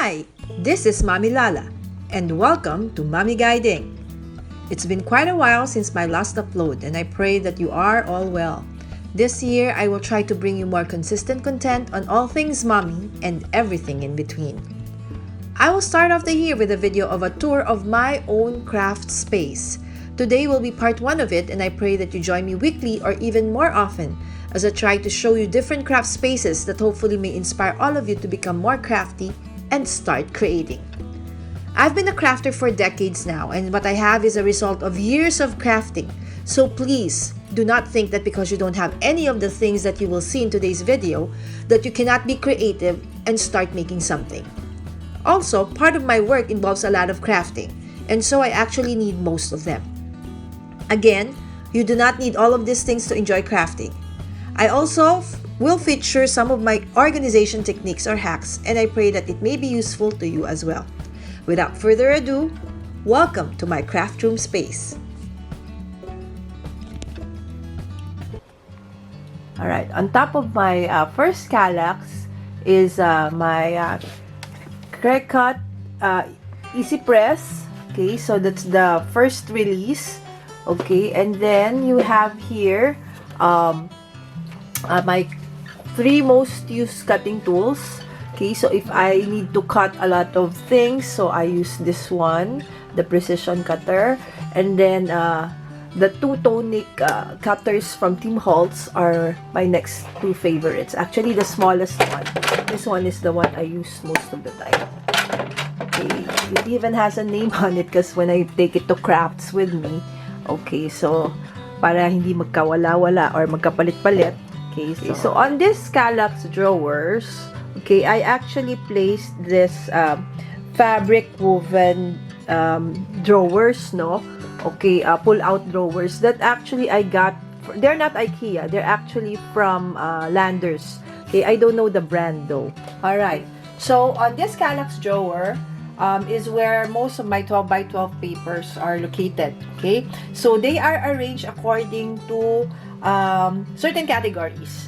Hi, this is Mommy Lala, and welcome to Mommy Guide Inc. It's been quite a while since my last upload, and I pray that you are all well. This year, I will try to bring you more consistent content on all things mommy and everything in between. I will start off the year with a video of a tour of my own craft space. Today will be part 1 of it, and I pray that you join me weekly or even more often as I try to show you different craft spaces that hopefully may inspire all of you to become more crafty and start creating. I've been a crafter for decades now, and what I have is a result of years of crafting. So please, do not think that because you don't have any of the things that you will see in today's video, that you cannot be creative and start making something. Also, part of my work involves a lot of crafting, and so I actually need most of them. Again, you do not need all of these things to enjoy crafting. I also will feature some of my organization techniques or hacks, and I pray that it may be useful to you as well. Without further ado, welcome to my craft room space. Alright, on top of my first Kallax is my Cricut Easy Press. Okay, so that's the first release. Okay, and then you have here my 3 most used cutting tools. Okay, so if I need to cut a lot of things, so I use this one, the precision cutter, and then the 2 tonic cutters from Tim Holtz are my next 2 favorites. Actually, the smallest one. This one is the one I use most of the time. Okay, it even has a name on it because when I take it to crafts with me, okay, so para hindi magkawala-wala or magkapalit-palit. Okay, so on this Kallax drawers, okay, I actually placed this fabric woven drawers, no? Okay, pull-out drawers that actually I got. They're not IKEA. They're actually from Landers. Okay, I don't know the brand though. All right. So on this Kallax drawer is where most of my 12 by 12 papers are located. Okay, so they are arranged according to certain categories.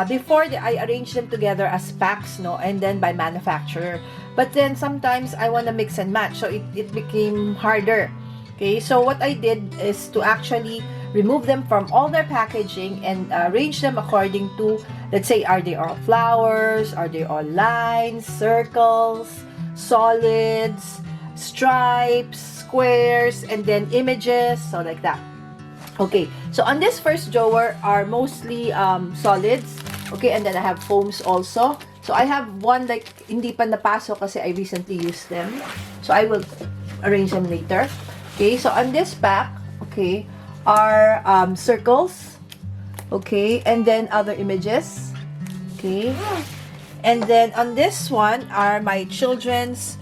Before I arrange them together as packs, no, and then by manufacturer. But then sometimes I want to mix and match, so it became harder. Okay, so what I did is to actually remove them from all their packaging and arrange them according to, let's say, are they all flowers, are they all lines, circles, solids, stripes, squares, and then images, so like that. Okay, so on this first drawer are mostly solids. Okay, and then I have foams also. So I have one like hindi pa napasok kasi I recently used them. So I will arrange them later. Okay, so on this pack, okay, are circles. Okay, and then other images. Okay, and then on this one are my children's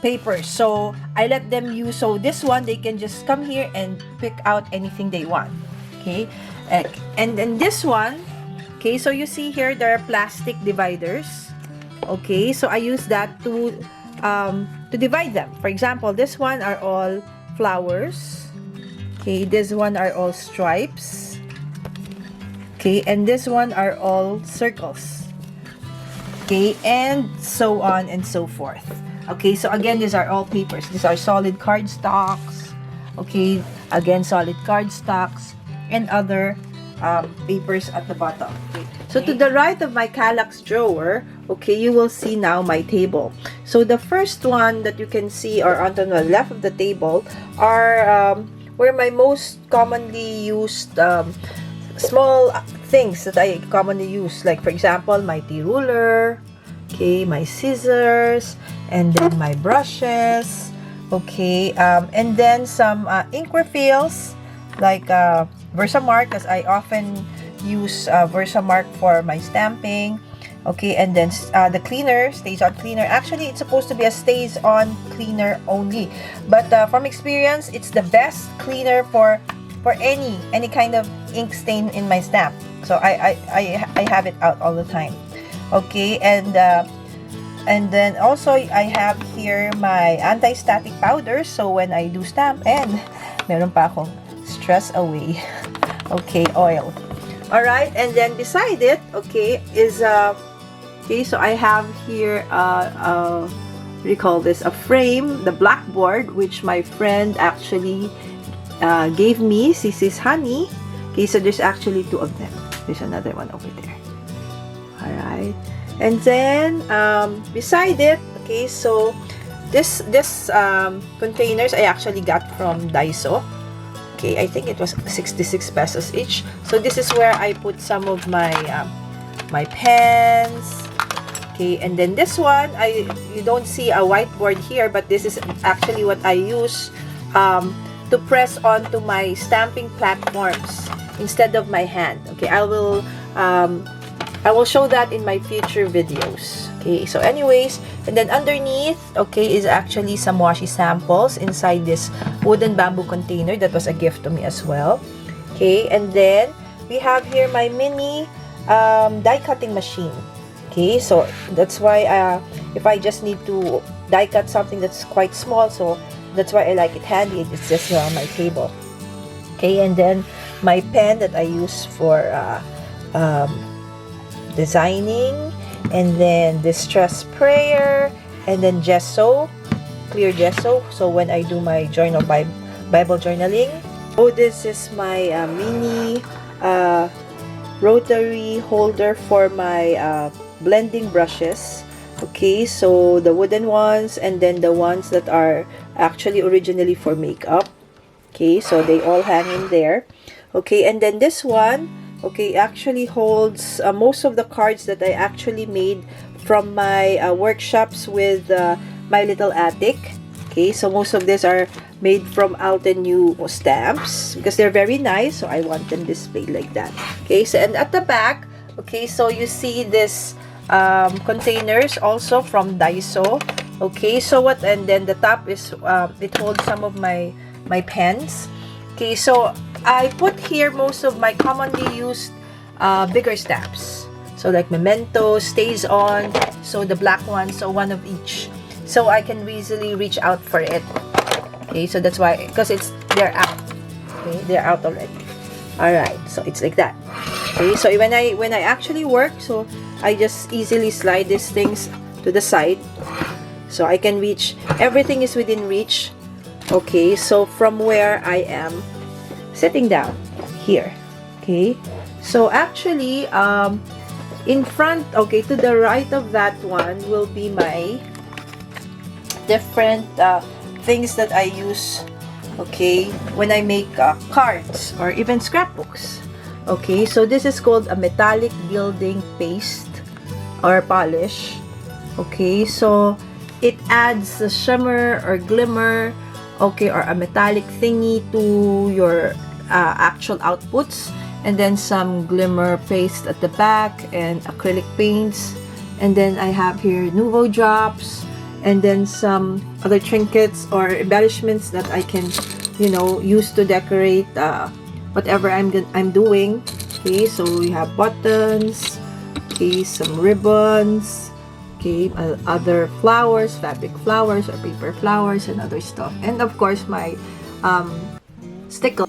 papers. So I let them use, so this one they can just come here and pick out anything they want. Okay, and then this one, okay, so you see here there are plastic dividers. Okay, so I use that to divide them. For example, this one are all flowers. Okay, this one are all stripes. Okay, and this one are all circles. Okay, and so on and so forth. Okay, so again, these are all papers. These are solid cardstocks. Okay, again, solid cardstocks and other papers at the bottom. Okay. So to the right of my Kallax drawer, okay, you will see now my table. So the first one that you can see, or on the left of the table, are where my most commonly used small things that I commonly use. Like, for example, my tea ruler, okay, my scissors, and then my brushes, okay, and then some ink refills like Versamark, because I often use Versamark for my stamping. Okay, and then the cleaner, stays on cleaner. Actually, it's supposed to be a stays on cleaner only, but from experience, it's the best cleaner for any kind of ink stain in my stamp. So I have it out all the time. Okay, and then also I have here my anti-static powder, so when I do stamp, and meron pa akong stress away. Okay, oil. All right, and then beside it, okay, is Okay, so I have here what do you call this, a frame, the blackboard, which my friend actually gave me. This is Honey. Okay, so there's actually 2 of them. There's another one over there. Alright, and then beside it, okay, so this containers I actually got from Daiso. Okay, I think it was 66 pesos each. So this is where I put some of my my pens. Okay, and then this one, you don't see a whiteboard here, but this is actually what I use to press onto my stamping platforms instead of my hand. Okay, I will show that in my future videos. Okay, so anyways, and then underneath, okay, is actually some washi samples inside this wooden bamboo container that was a gift to me as well. Okay, and then we have here my mini die cutting machine. Okay, so that's why if I just need to die cut something that's quite small, so that's why I like it handy. It's just here on my table. Okay, and then my pen that I use for designing, and then distress sprayer, and then gesso, clear gesso, so when I do my journal Bible journaling. Oh, this is my mini rotary holder for my blending brushes. Okay, so the wooden ones, and then the ones that are actually originally for makeup. Okay, so they all hang in there. Okay, and then this one, okay, actually holds most of the cards that I actually made from my workshops with my little attic. Okay, so most of these are made from Alten New stamps because they're very nice, so I want them displayed like that. Okay, so and at the back, okay, so you see this containers also from Daiso. Okay, so what, and then the top is it holds some of my pens. Okay, so I put here most of my commonly used bigger stamps, so like memento, stays on, so the black one, so one of each, so I can easily reach out for it. Okay, so that's why, because they're out. Okay, they're out already. All right, so it's like that. Okay, so when I actually work, so I just easily slide these things to the side, so I can reach. Everything is within reach. Okay, so from where I am sitting down here. Okay, so actually in front, okay, to the right of that one will be my different things that I use, okay, when I make cards or even scrapbooks. Okay, so this is called a metallic gilding paste or polish. Okay, so it adds a shimmer or glimmer, okay, or a metallic thingy to your actual outputs, and then some glimmer paste at the back and acrylic paints, and then I have here Nuvo drops, and then some other trinkets or embellishments that I can, you know, use to decorate whatever I'm doing. Okay, so we have buttons, okay, some ribbons, okay, other flowers, fabric flowers or paper flowers and other stuff, and of course my sticker.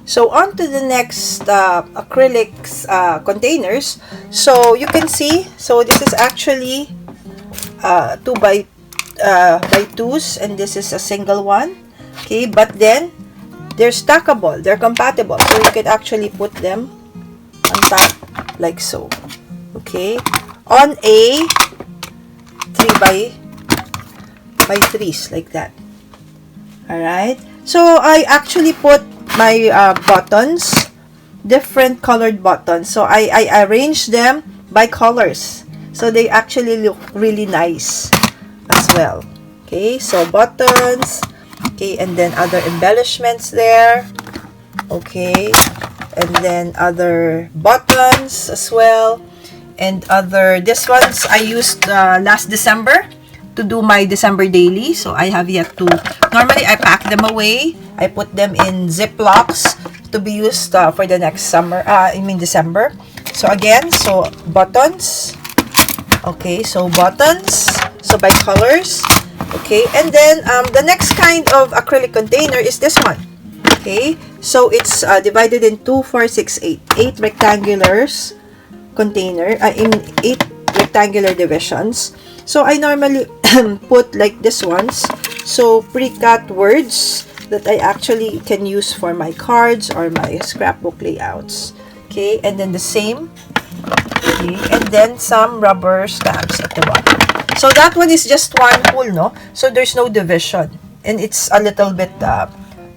So on to the next acrylics containers. So you can see, so this is actually 2 by 2s, and this is a single one. Okay, but then they're stackable, they're compatible, so you can actually put them on top like so. Okay, on a 3 by 3s like that. All right, so I actually put my buttons, different colored buttons, so I arranged them by colors, so they actually look really nice as well. Okay, so buttons, okay, and then other embellishments there, okay, and then other buttons as well, and other, this ones I used last December to do my December daily, so I have yet to, normally I pack them away, I put them in Ziplocs to be used for the next summer, December. So again, so buttons, okay, so buttons, so by colors, okay, and then the next kind of acrylic container is this one. Okay, so it's divided in 2, 4, 6, 8 rectangulars container, in 8 rectangular divisions. So I normally put like this ones. So pre-cut words that I actually can use for my cards or my scrapbook layouts. Okay, and then the same. Okay, and then some rubber stamps at the bottom. So that one is just one pull, no? So there's no division. And it's a little bit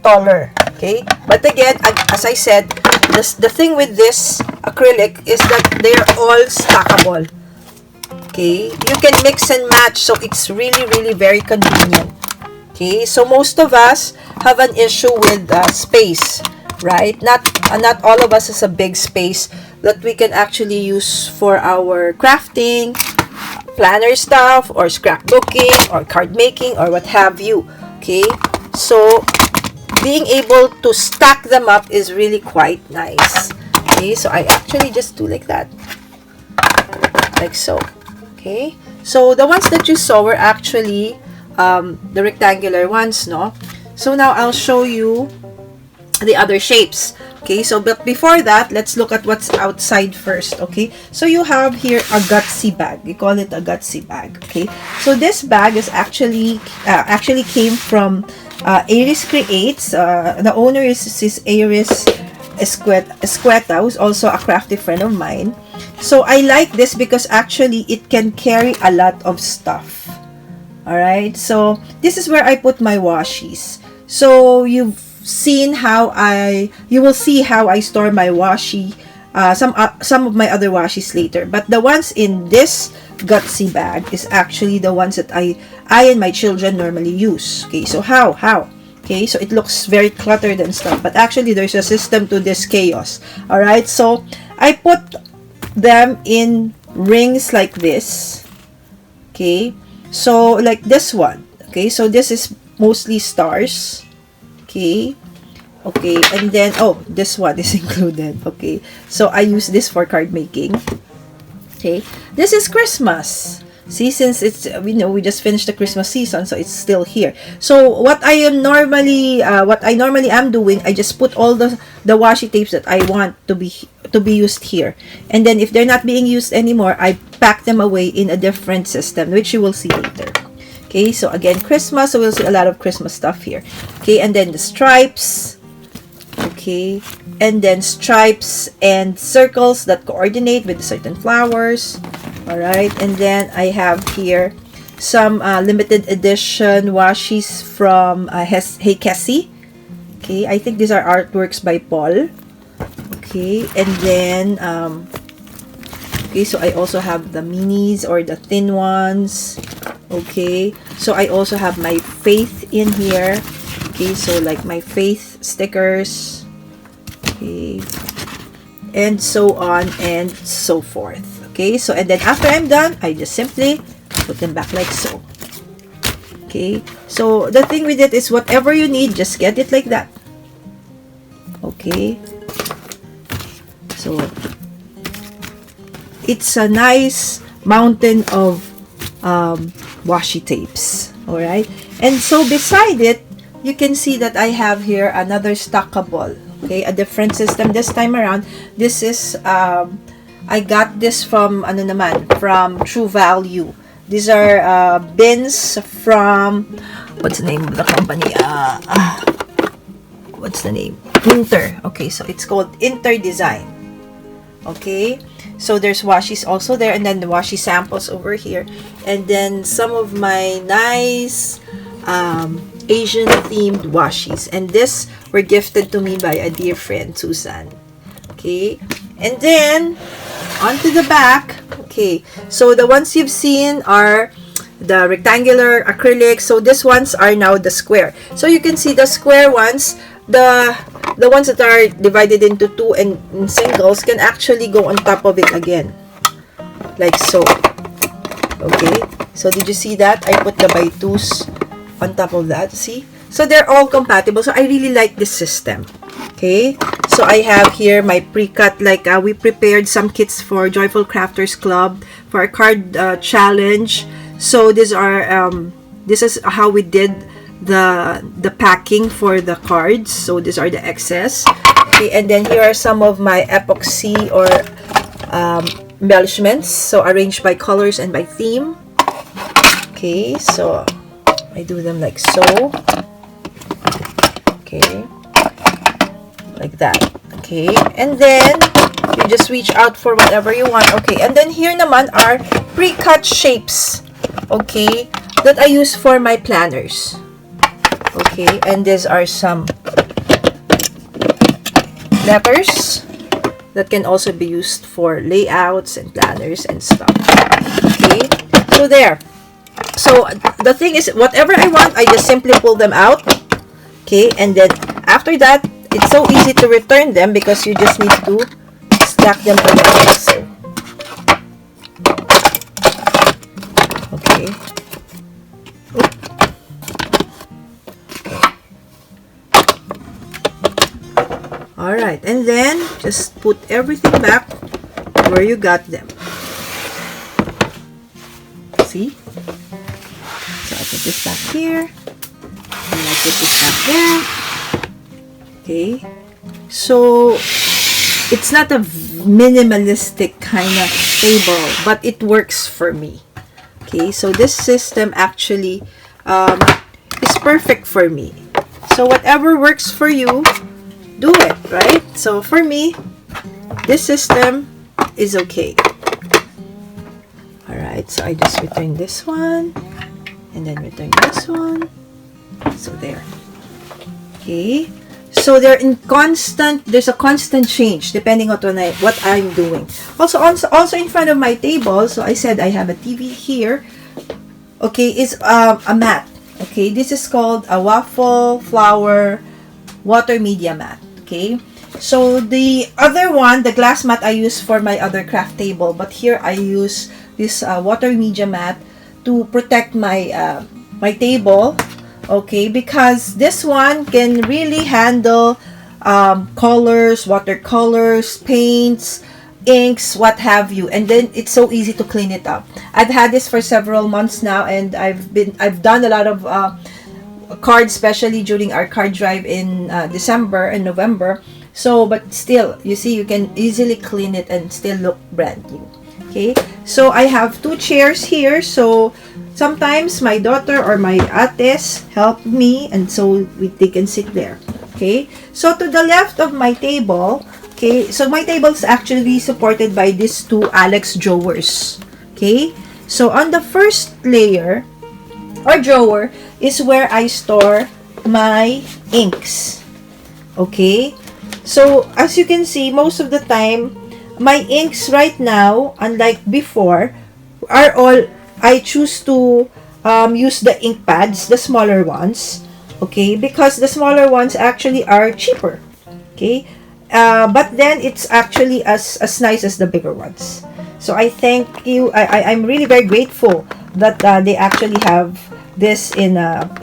taller. Okay, but again, as I said, the thing with this acrylic is that they're all stackable. Okay, you can mix and match, so it's really, really very convenient. Okay, so most of us have an issue with space, right? Not all of us has a big space that we can actually use for our crafting, planner stuff, or scrapbooking, or card making, or what have you. Okay, so being able to stack them up is really quite nice. Okay, so I actually just do like that, like so. Okay, so the ones that you saw were actually the rectangular ones, no? So now I'll show you the other shapes. Okay, so but before that, let's look at what's outside first. Okay, so you have here a gutsy bag. We call it a gutsy bag. Okay, so this bag is actually came from Aries Creates. The owner is Aries Escueta, who's also a crafty friend of mine. So I like this because actually it can carry a lot of stuff. Alright, so this is where I put my washies. So you've seen how you will see how I store my washi, some of my other washies later. But the ones in this gutsy bag is actually the ones that I and my children normally use. Okay, so how? Okay, so it looks very cluttered and stuff, but actually there's a system to this chaos. Alright, so I put them in rings like this. Okay, so like this one. Okay, so this is mostly stars. Okay, and then this one is included. Okay, so I use this for card making. Okay, this is Christmas. See, since it's we just finished the Christmas season, so it's still here. So what I normally am doing, I just put all the washi tapes that I want to be used here, and then if they're not being used anymore, I pack them away in a different system, which you will see later. Okay, so again, Christmas, so we'll see a lot of Christmas stuff here. Okay, and then the stripes. Okay, and then stripes and circles that coordinate with certain flowers. Alright, and then I have here some limited edition washis from Hey Cassie. Okay, I think these are artworks by Paul. Okay, and then okay, so I also have the minis or the thin ones. Okay, so I also have my faith in here. Okay, so like my faith stickers. Okay, and so on and so forth. Okay, so and then after I'm done, I just simply put them back like so. Okay, so the thing with it is whatever you need, just get it like that. Okay, so it's a nice mountain of washi tapes. Alright, and so beside it, you can see that I have here another stackable. Okay, a different system this time around. This is I got this from from True Value. These are bins from, what's the name of the company? What's the name? Inter. Okay, so it's called Inter Design. Okay, so there's washis also there, and then the washi samples over here, and then some of my nice Asian themed washis, and this were gifted to me by a dear friend, Susan. Okay, and then onto the back. Okay, so the ones you've seen are the rectangular acrylic. So these ones are now the square. So you can see the square ones, the ones that are divided into two and singles can actually go on top of it again, like so. Okay, so did you see that? I put the by twos on top of that. See, so they're all compatible. So I really like this system. Okay, so I have here my pre-cut, like we prepared some kits for Joyful Crafters Club for a card challenge. So these are this is how we did the packing for the cards. So these are the excess. Okay, and then here are some of my epoxy or embellishments, so arranged by colors and by theme. Okay, so I do them like so. Okay, like that. Okay, and then you just reach out for whatever you want. Okay, and then here naman are pre-cut shapes, okay, that I use for my planners. Okay, and these are some letters that can also be used for layouts and planners and stuff. Okay, so there. So the thing is, whatever I want, I just simply pull them out. Okay, and then after that, it's so easy to return them because you just need to stack them together. So, okay. Alright, and then just put everything back where you got them. See? So I put this back here, and I put this back there. Okay, so it's not a minimalistic kind of table, but it works for me. Okay, so this system actually is perfect for me. So whatever works for you, do it, right? So for me, this system is okay. Alright, so I just return this one, and then return this one. So there. Okay. So there's a constant change depending on what I'm doing. Also in front of my table, so I said I have a TV here. Okay, is a mat. Okay, this is called a waffle flower water media mat. Okay, so the other one, the glass mat, I use for my other craft table, but here I use this water media mat to protect my my table. Okay, because this one can really handle colors, watercolors, paints, inks, what have you, and then it's so easy to clean it up. I've had this for several months now, and I've done a lot of cards, especially during our card drive in December and November. So, but still, you see, you can easily clean it and still look brand new. Okay, so I have two chairs here, so sometimes my daughter or my ates help me, and so they can sit there. Okay, so to the left of my table, okay, so my table is actually supported by these two Alex drawers. Okay, so on the first layer or drawer is where I store my inks. Okay, so as you can see, most of the time my inks right now, unlike before, are all, I choose to use the ink pads, the smaller ones, okay, because the smaller ones actually are cheaper, okay, but then it's actually as nice as the bigger ones. So I thank you, I'm really very grateful that they actually have this in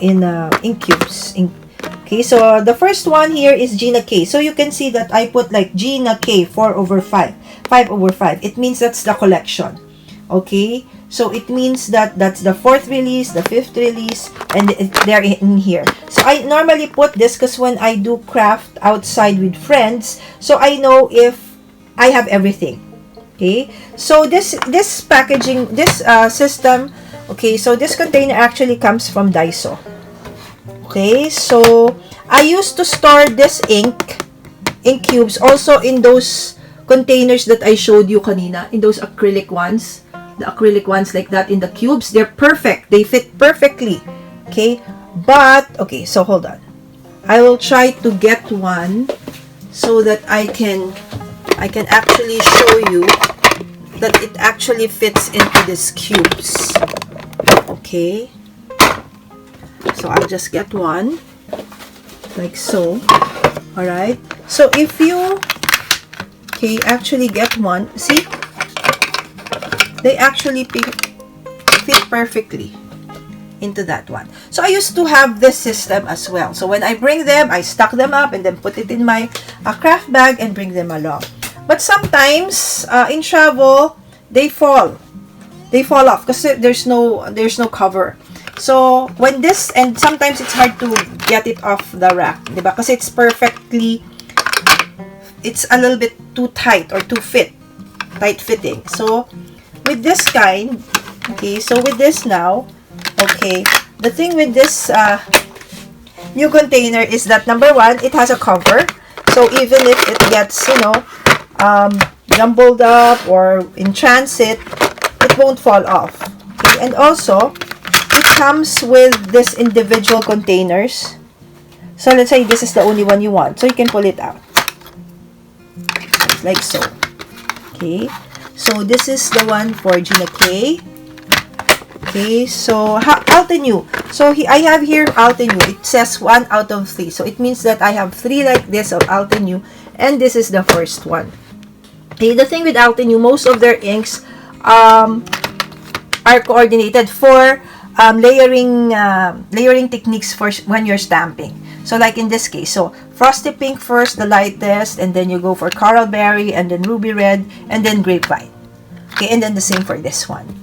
ink cubes. Okay, so the first one here is Gina K. So you can see that I put like Gina K 4/5, 5/5. It means that's the collection. Okay, so it means that that's the 4th release, the 5th release, and they're in here. So I normally put this because when I do craft outside with friends, so I know if I have everything. Okay, so this packaging, this system, okay, so this container actually comes from Daiso. Okay, so I used to store this ink cubes also in those containers that I showed you kanina, in those acrylic ones. The acrylic ones like that in the cubes, they're perfect. They fit perfectly. Okay, but, okay, so hold on. I will try to get one so that I can actually show you that it actually fits into these cubes. Okay. So I'll just get one like so. Alright, so if you actually get one, see, they actually fit perfectly into that one. So I used to have this system as well. So when I bring them, I stack them up and then put it in my craft bag and bring them along. But sometimes in travel, they fall off because there's no cover. So when this, and sometimes it's hard to get it off the rack, diba? Because it's perfectly, it's a little bit too tight or too fit. tight fitting. So with this kind, okay, so with this now, okay, the thing with this new container is that, number one, it has a cover. So even if it gets, you know, jumbled up or in transit, it won't fall off. Okay? And also, it comes with this individual containers. So let's say this is the only one you want. So you can pull it out. Like so. Okay. So this is the one for Gina K. Okay. So Altenew. So I have here Altenew. It says 1 out of 3. So it means that I have 3 like this of Altenew. And this is the first one. Okay. The thing with Altenew, most of their inks are coordinated for layering techniques for when you're stamping. So like in this case, so Frosty Pink first, the lightest, and then you go for Coral Berry, and then Ruby Red, and then Grapevine. Okay, and then the same for this one.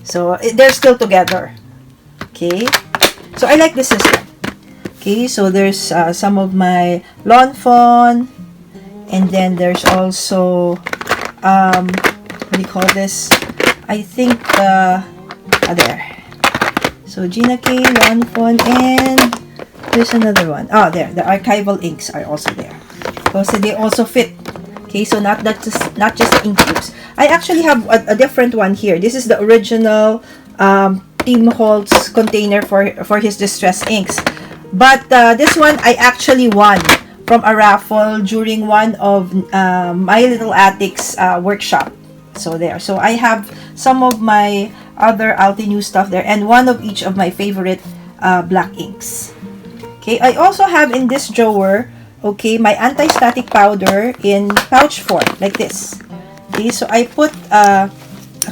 So they're still together. Okay, so I like this system. Okay, so there's some of my Lawn Fawn, and then there's also what do you call this? I think there. So Gina K, Lawn Fawn, and there's another one. Oh, there. The archival inks are also there. So they also fit. Okay, so not just the ink tubes. I actually have a different one here. This is the original Tim Holtz container for his distress inks. But this one I actually won from a raffle during one of My Little Attic's workshop. So there. So I have some of my other Altenew stuff there, and one of each of my favorite black inks. Okay, I also have in this drawer, okay, my anti-static powder in pouch form, like this. Okay, so I put a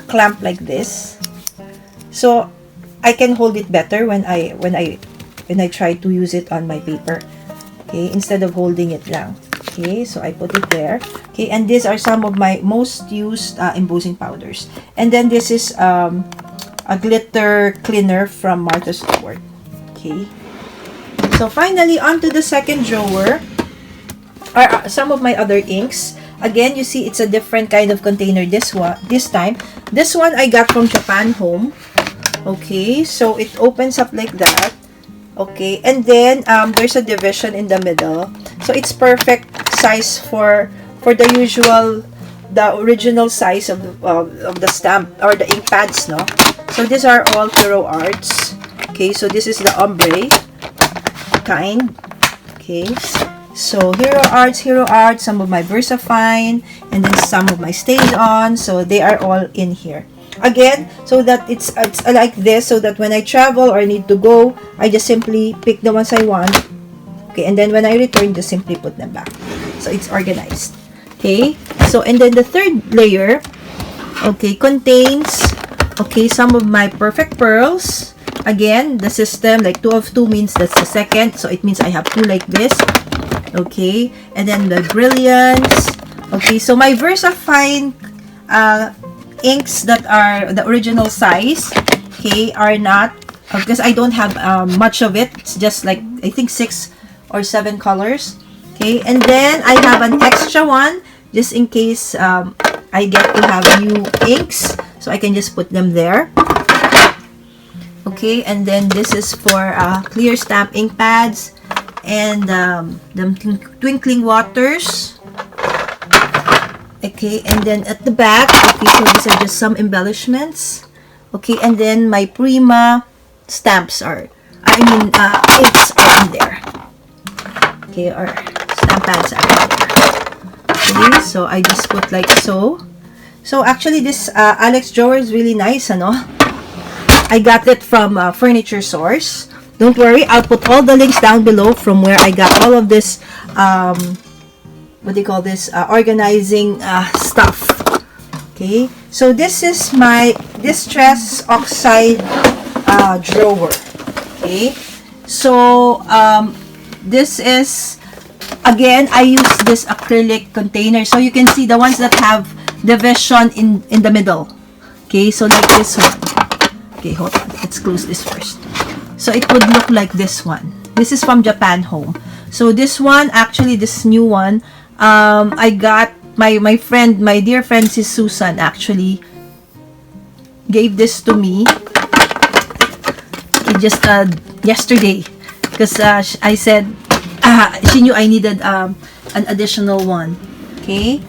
clamp like this, so I can hold it better when I try to use it on my paper. Okay, instead of holding it down. Okay, so I put it there. Okay, and these are some of my most used embossing powders. And then this is a glitter cleaner from Martha Stewart. Okay. So finally, onto the second drawer are some of my other inks. Again, you see it's a different kind of container this time. This one I got from Japan Home. Okay, so it opens up like that. Okay, and then there's a division in the middle. So it's perfect size for the usual, the original size of the stamp or the ink pads, no? So these are all Hero Arts. Okay, so this is the ombre kind. Okay, so Hero Arts, some of my VersaFine, and then some of my Stayed On. So they are all in here. Again, so that it's like this, so that when I travel or need to go, I just simply pick the ones I want. Okay, and then when I return, just simply put them back. So it's organized. Okay, so and then the third layer, okay, contains, okay, some of my Perfect Pearls. Again, the system, like 2 of 2 means that's the second. So it means I have 2 like this. Okay. And then the Brilliance. Okay. So my VersaFine inks that are the original size, okay, are not, because I don't have much of it. It's just like, I think 6 or 7 colors. Okay. And then I have an extra one just in case I get to have new inks. So I can just put them there. Okay, and then this is for clear stamp ink pads and the twinkling waters. Okay, and then at the back, okay, so these are just some embellishments. Okay, and then my Prima stamps are, inks are in there. Okay, or stamp pads are in there. Okay, so I just put like so. So actually this Alex drawer is really nice, ano? I got it from Furniture Source. Don't worry, I'll put all the links down below from where I got all of this, what do you call this, organizing stuff. Okay, so this is my Distress Oxide drawer. Okay, so this is, again, I use this acrylic container. So you can see the ones that have division in the middle. Okay, so like this one. Okay, hold on. Let's close this first. So it would look like this one. This is from Japan Home. So this one, actually this new one, I got my dear friend, si Susan, actually gave this to me just yesterday, because I said she knew I needed an additional one. Okay,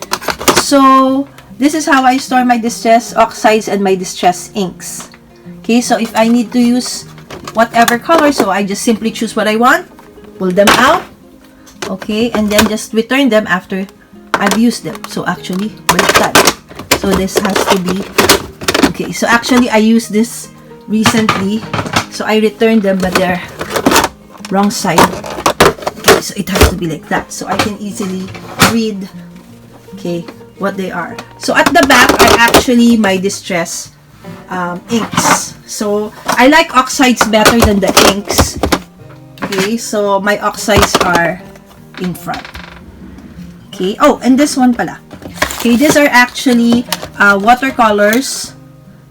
so this is how I store my distress oxides and my distress inks. Okay, so if I need to use whatever color, so I just simply choose what I want, pull them out, okay, and then just return them after I've used them. So actually, baliktad. So this has to be, okay, so actually I used this recently, so I returned them, but they're wrong side. Okay, so it has to be like that, so I can easily read, okay, what they are. So at the back are actually my distress inks. So I like oxides better than the inks. Okay, so my oxides are in front. Okay, oh, and this one pala. Okay, these are actually watercolors.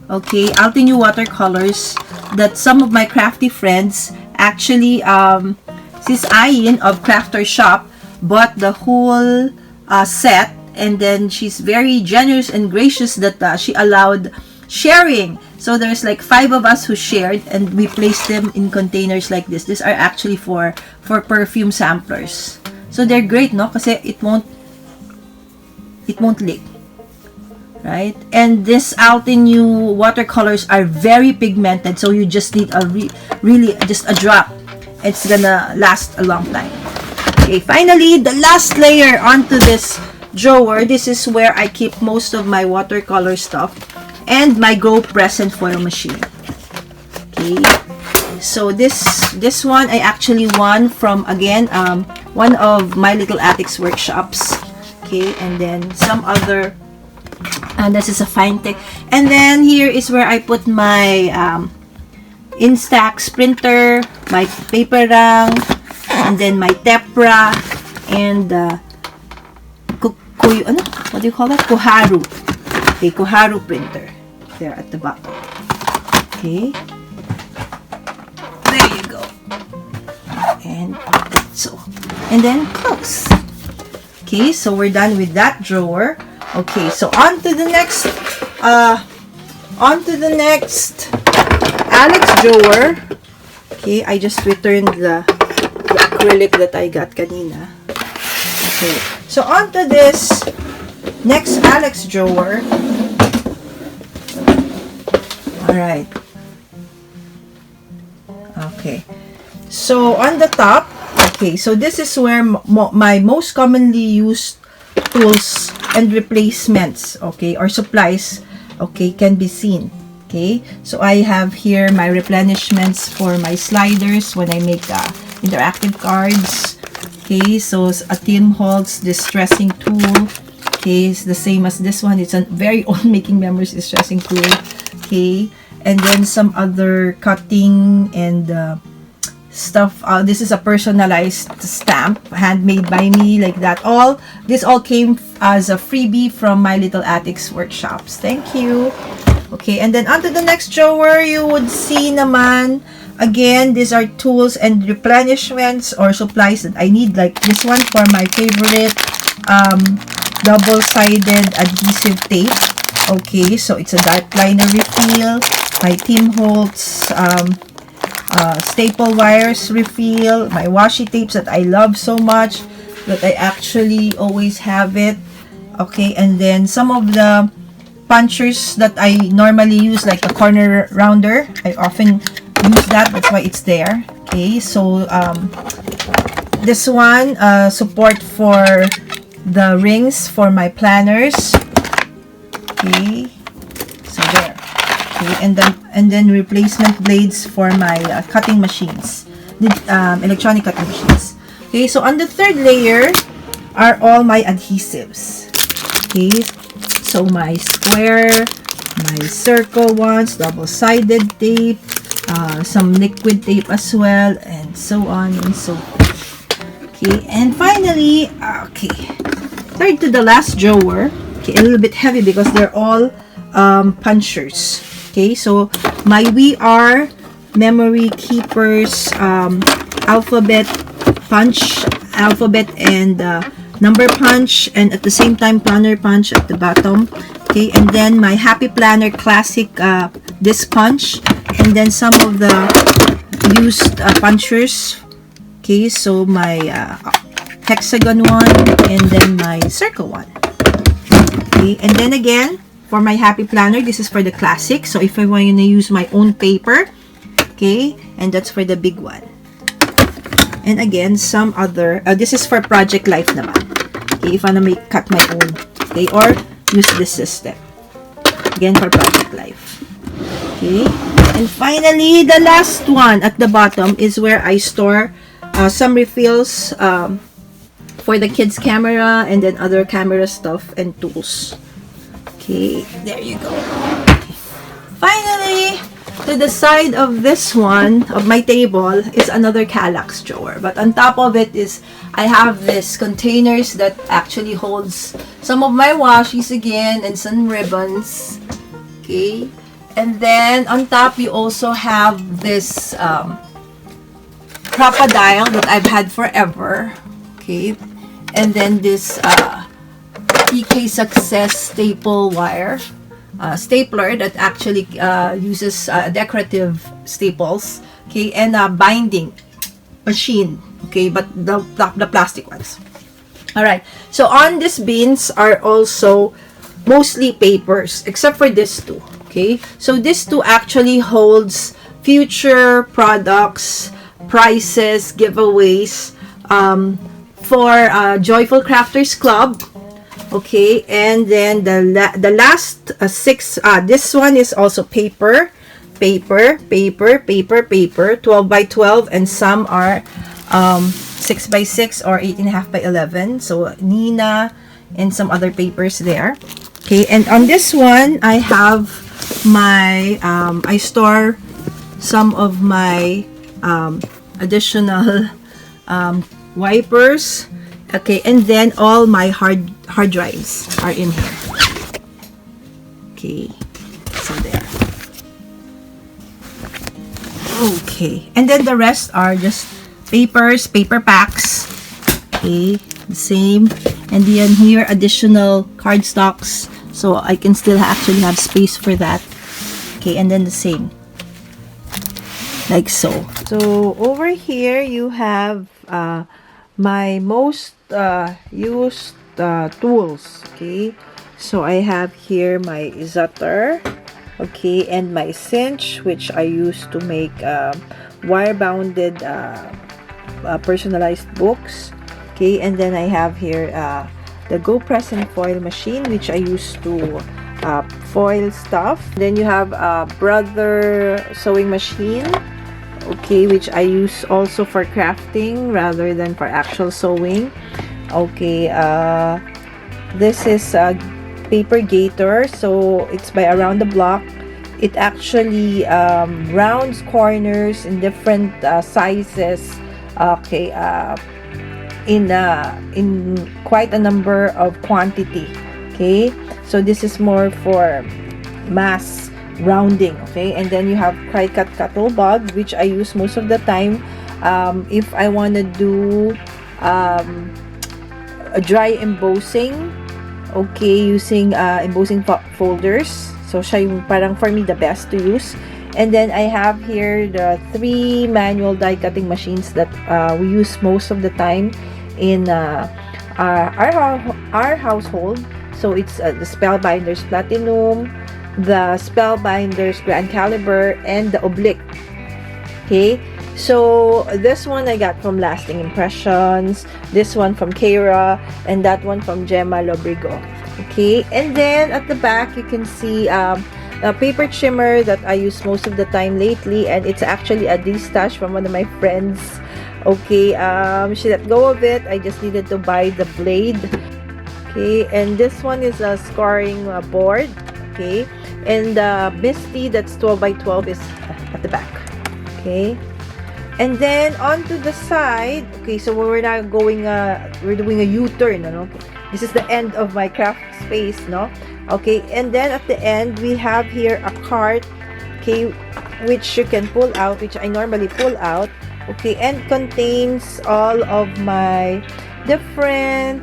Okay, Altenew watercolors that some of my crafty friends actually, Sis Ayin of Crafter Shop bought the whole set, and then she's very generous and gracious that she allowed sharing. So there's like 5 of us who shared, and we placed them in containers like this. These are actually for perfume samplers. So they're great, no? Kasi it won't leak, right? And this Altenew watercolors are very pigmented, so you just need a really just a drop. It's gonna last a long time. Okay, finally, the last layer onto this drawer. This is where I keep most of my watercolor stuff and my Go Present foil machine. Okay, so this one I actually won from, again, one of my little attics workshops. Okay, and then some other, and this is a fine tech. And then here is where I put my Instax printer, my paper rang, and then my Tepra, and ano? What do you call that? Koharu. Okay, Koharu printer. There at the bottom. Okay. There you go. And so. And then close. Okay, so we're done with that drawer. Okay, so on to the next Alex drawer. Okay, I just returned the acrylic that I got kanina. Okay, so on to this next Alex drawer. Alright. Okay. So on the top, okay, so this is where my most commonly used tools and replacements, okay, or supplies, okay, can be seen. Okay, so I have here my replenishments for my sliders when I make interactive cards. Okay, so a Tim Holtz distressing tool. Okay, it's the same as this one. It's a very old Making Memories distressing tool. Okay, and then some other cutting and stuff. This is a personalized stamp, handmade by me, like that. This all came as a freebie from my little attics workshops. Thank you. Okay, and then onto the next drawer, you would see naman, again, these are tools and replenishments or supplies that I need, like this one for my favorite double-sided adhesive tape. Okay, so it's a dark liner refill, my Tim Holtz staple wires refill, my washi tapes that I love so much that I actually always have it. Okay, and then some of the punchers that I normally use, like a corner rounder, I often use that, that's why it's there. Okay, so this one, support for the rings for my planners. Okay, so there. Okay, and then replacement blades for my cutting machines, the electronic cutting machines. Okay, so on the third layer are all my adhesives. Okay, so my square, my circle ones, double-sided tape, some liquid tape as well, and so on and so forth. Okay, and finally, okay, third to the last drawer. Okay, a little bit heavy because they're all punchers. Okay, so my We Are Memory Keepers alphabet punch, alphabet and number punch, and at the same time planner punch at the bottom. Okay, and then my Happy Planner classic disc punch, and then some of the used punchers. Okay, so my hexagon one, and then my circle one. Okay, and then again, for my Happy Planner, this is for the classic. So if I want to use my own paper, okay, and that's for the big one. And again, some other, this is for Project Life naman. Okay, if I want to cut my own, okay, or use this system. Again, for Project Life. Okay, and finally, the last one at the bottom is where I store some refills for the kids' camera, and then other camera stuff and tools. Okay, there you go. Okay. Finally, to the side of this one, of my table, is another Kallax drawer. But on top of it is, I have this containers that actually holds some of my washies again, and some ribbons. Okay, and then on top, you also have this crocodile that I've had forever. Okay, and then this EK Success staple wire stapler that actually uses decorative staples. Okay, and a binding machine. Okay, but the plastic ones. All right. So on these bins are also mostly papers, except for this two. Okay, so this two actually holds future products, prices, giveaways for Joyful Crafters Club. Okay, and then the last six, this one is also paper, 12 by 12, and some are 6 by 6 or 8.5 by 11. So Nina and some other papers there. Okay, and on this one, I have my I store some of my additional wipers. Okay, and then all my hard drives are in here. Okay, so there. Okay, and then the rest are just papers, paper packs. Okay, the same. And then here, additional cardstocks, so I can still actually have space for that. Okay, and then the same, like so. So over here, you have my most used tools. Okay, so I have here my Zutter, okay, and my cinch, which I use to make wire bounded personalized books. Okay, and then I have here the Go Press and Foil machine, which I use to foil stuff. Then you have a Brother sewing machine, okay, which I use also for crafting rather than for actual sewing. Okay, this is a paper gator, so it's by Around the Block. It actually rounds corners in different sizes. Okay, in quite a number of quantity. Okay, so this is more for mass rounding. Okay, and then you have Cricut Cuttlebug, which I use most of the time if I want to do a dry embossing, okay, using embossing folders. So siya yung parang for me the best to use. And then I have here the 3 manual die cutting machines that we use most of the time in our household. So it's the Spellbinders Platinum, the Spellbinders Grand Caliber, and the Oblique. Okay, so this one I got from Lasting Impressions, this one from Kara, and that one from Gemma Lobrigo. Okay, and then at the back you can see a paper trimmer that I use most of the time lately, and it's actually a de-stash from one of my friends. Okay, she let go of it. I just needed to buy the blade. Okay, and this one is a scoring board. Okay, and the Misty that's 12 by 12 is at the back. Okay, and then onto the side. Okay, so we're now going we're doing a U-turn, no? This is the end of my craft space, no? Okay, and then at the end we have here a cart, okay, which you can pull out, which I normally pull out. Okay, and contains all of my different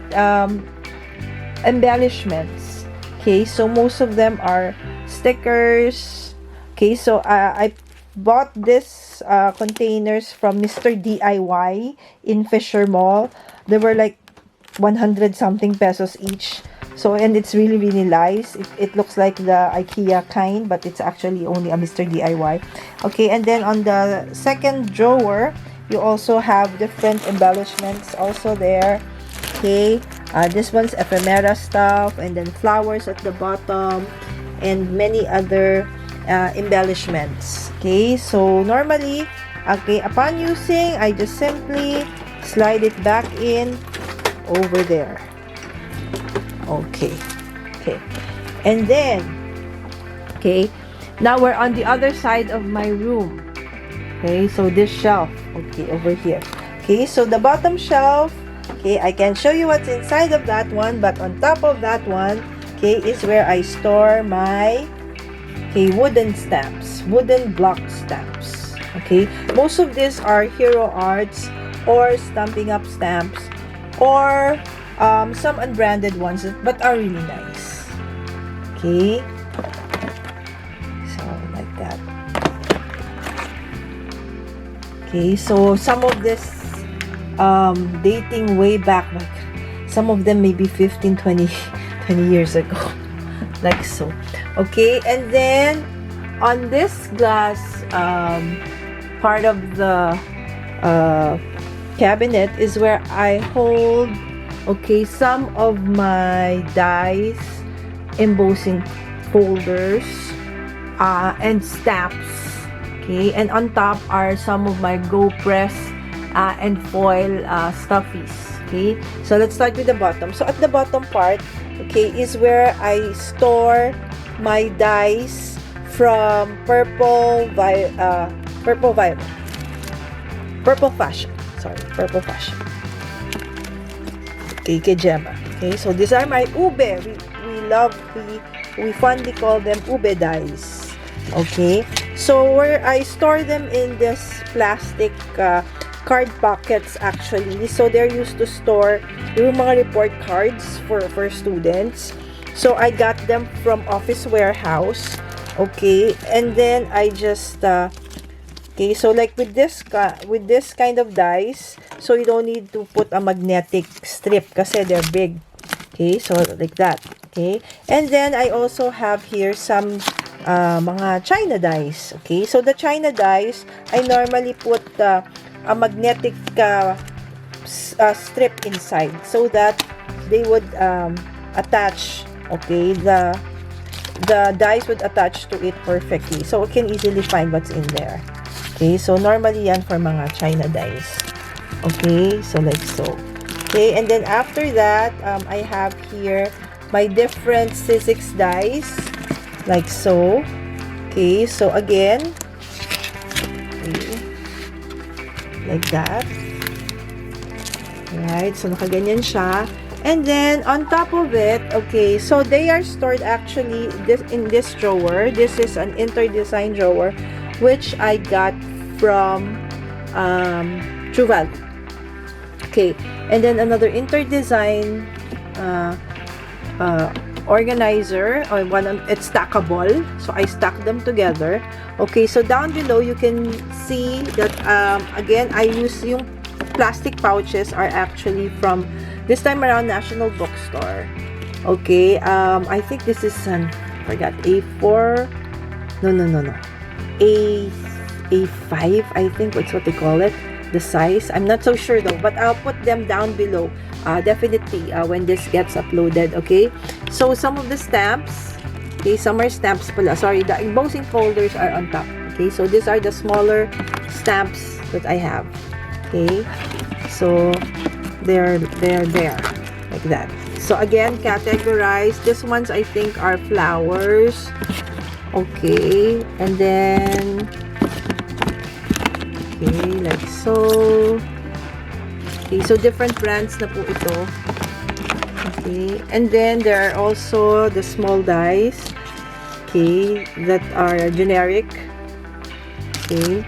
embellishments. Okay, so most of them are stickers. Okay, so I bought this containers from Mr. DIY in Fisher Mall. They were like 100 something pesos each. So, and it's really, really nice. It looks like the IKEA kind, but it's actually only a Mr. DIY. Okay, and then on the second drawer, you also have different embellishments also there. Okay, this one's ephemera stuff, and then flowers at the bottom, and many other embellishments. Okay, so normally, okay, upon using, I just simply slide it back in over there. Okay, and then, okay, now we're on the other side of my room. Okay, so this shelf, okay, over here. Okay, so the bottom shelf, okay, I can show you what's inside of that one, but on top of that one, okay, is where I store my, okay, wooden stamps, wooden block stamps. Okay, most of these are Hero Arts or Stamping Up stamps, or some unbranded ones, but are really nice. Okay, so like that. Okay, so some of this dating way back, like some of them maybe 15, 20 years ago, like so. Okay, and then on this glass part of the cabinet is where I hold, okay, some of my dies, embossing folders, and stamps. Okay, and on top are some of my Go Press and foil stuffies. Okay, so let's start with the bottom. So at the bottom part, okay, is where I store my dies from Purple Fashion. Okay, kay Gemma. Okay, so these are my ube. We fondly call them ube dies. Okay, so where I store them in this plastic card pockets actually. So they're used to store yung mga report cards for students. So I got them from Office Warehouse. Okay, and then I just okay, so like with this kind of dies, so you don't need to put a magnetic strip kasi they're big. Okay, so like that. Okay, and then I also have here some mga China dies. Okay, so the China dies, I normally put a magnetic strip inside so that they would attach. Okay, the dies would attach to it perfectly, so we can easily find what's in there. Okay, so normally yan for mga China dies. Okay, so like so. Okay, and then after that, I have here my different C6 dies, like so. Okay, so again, okay, like that. Right, so nakaganyan siya. And then on top of it, okay, so they are stored actually in this drawer. This is an interdesign drawer which I got from True Value. Okay, and then another interdesign organizer, or it's stackable, so I stack them together. Okay, so down below you can see that again I use yung plastic pouches are actually from this time around National Bookstore. Okay, I think this is forgot, A4, no, A5, I think that's what they call it, the size. I'm not so sure though, but I'll put them down below definitely when this gets uploaded. Okay, so some of the stamps, okay, some are stamps pala, sorry, the embossing folders are on top. Okay, so these are the smaller stamps that I have. Okay, so they're there like that. So again, categorize. These ones I think are flowers. Okay, and then okay, like so. Okay, so different brands na po ito. Okay, and then there are also the small dies, okay, that are generic. Okay,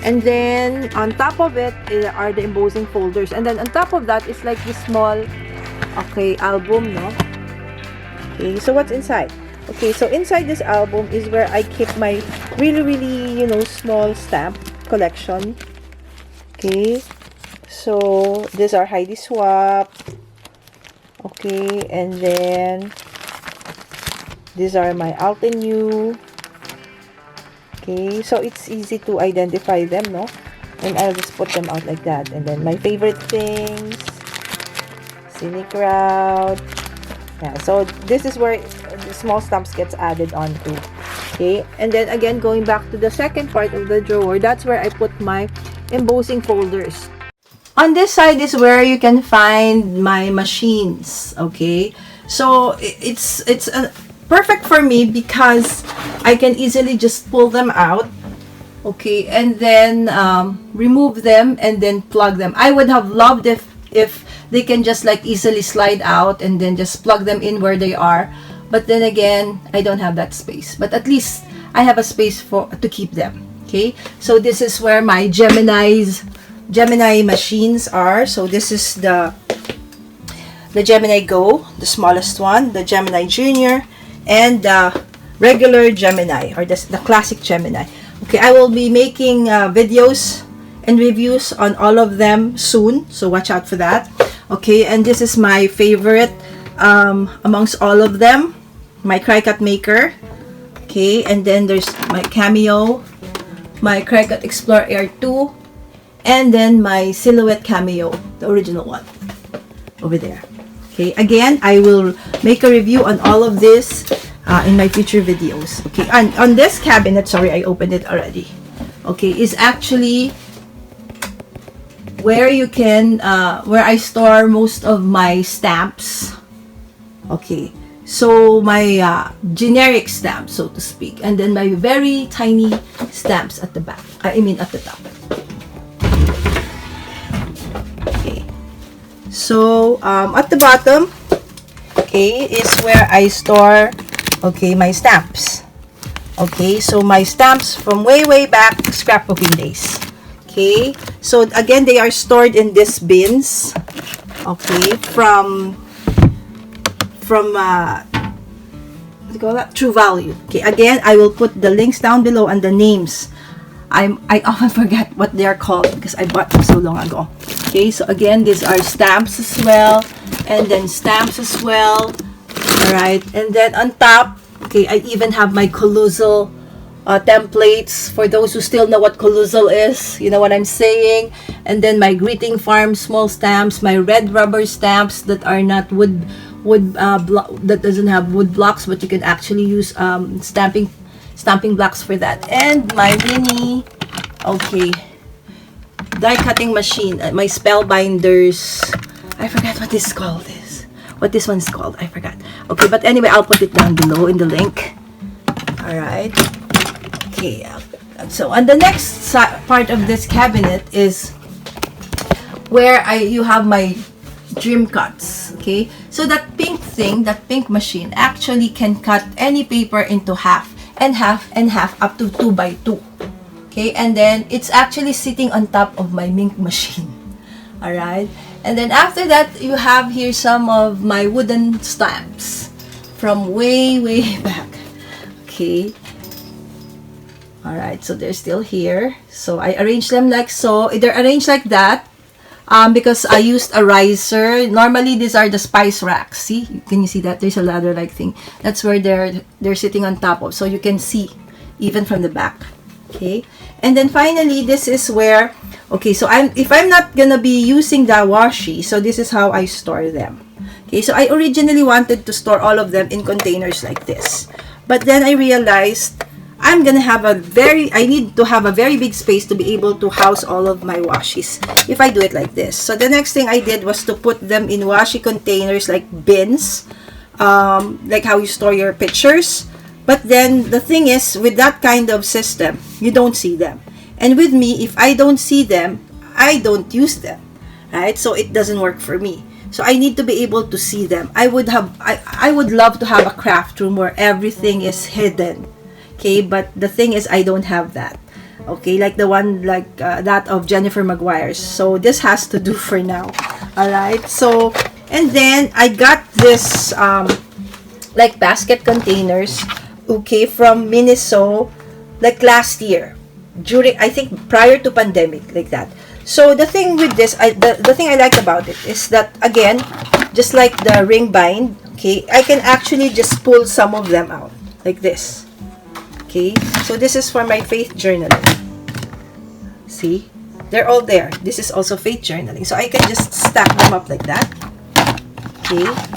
And then on top of it are the embossing folders, and then on top of that is like this small, okay, album, no? Okay, so what's inside? Okay, so inside this album is where I keep my really, you know, small stamp collection. Okay, so these are Heidi Swap. Okay, and then these are my Altenew. Okay, so it's easy to identify them, no? And I'll just put them out like that. And then my favorite things, Cine Crowd. Yeah, so this is where the small stamps gets added on to. Okay, and then again, going back to the second part of the drawer, that's where I put my embossing folders. On this side is where you can find my machines. Okay, so it's perfect for me because I can easily just pull them out, okay, and then remove them and then plug them. I would have loved if they can just like easily slide out and then just plug them in where they are, but then again, I don't have that space. But at least I have a space to keep them. Okay, so this is where my Gemini machines are. So this is the Gemini Go, the smallest one, the Gemini Junior, and the regular Gemini, or the classic Gemini. Okay, I will be making videos and reviews on all of them soon, so watch out for that. Okay, and this is my favorite amongst all of them, my Cricut Maker. Okay, and then there's my Cameo, my Cricut Explore Air 2, and then my Silhouette Cameo, the original one, over there. Okay, again, I will make a review on all of this in my future videos. Okay, and on this cabinet, sorry, I opened it already. Okay, is actually where you can, where I store most of my stamps. Okay, so my generic stamps, so to speak, and then my very tiny stamps at the back. I mean at the top. Okay, so at the bottom, okay, is where I store, okay, my stamps. Okay, so my stamps from way back scrapbooking days. Okay, so again, they are stored in these bins. Okay, from what do you call that? True Value. Okay, again, I will put the links down below and the names. I often forget what they are called because I bought them so long ago. Okay, so again, these are stamps as well, and then stamps as well. All right, and then on top, okay, I even have my collusal templates for those who still know what collusal is. You know what I'm saying? And then my greeting farm small stamps, my red rubber stamps that are not wood that doesn't have wood blocks, but you can actually use stamping blocks for that. And my mini, okay, die cutting machine, my spellbinders. I forgot what this called is. What this one's called, I forgot. Okay, but anyway, I'll put it down below in the link. All right. Okay. So on the next part of this cabinet is where you have my dream cuts. Okay, so that pink thing, that pink machine actually can cut any paper into half and half and half up to 2 by 2. Okay, and then it's actually sitting on top of my ink machine. All right, and then after that, you have here some of my wooden stamps from way back. Okay, all right, so they're still here. So I arranged them like so. They're arranged like that because I used a riser. Normally these are the spice racks. See, can you see that? There's a ladder like thing. That's where they're sitting on top of, so you can see even from the back. Okay, and then finally, this is where, okay, so if I'm not gonna be using the washi, so this is how I store them. Okay, so I originally wanted to store all of them in containers like this, but then I realized I need to have a very big space to be able to house all of my washis if I do it like this. So the next thing I did was to put them in washi containers like bins, like how you store your pictures. But then the thing is, with that kind of system, you don't see them. And with me, if I don't see them, I don't use them, right? So it doesn't work for me. So I need to be able to see them. I would love to have a craft room where everything is hidden. Okay, but the thing is, I don't have that. Okay, like the one like that of Jennifer Maguire's. So this has to do for now. All right. So and then I got this like basket containers, okay, from Miniso, like last year, during, I think, prior to pandemic, like that. So the thing with this, the thing I like about it is that, again, just like the ring bind, okay, I can actually just pull some of them out like this. Okay, so this is for my faith journaling. See, they're all there. This is also faith journaling, so I can just stack them up like that.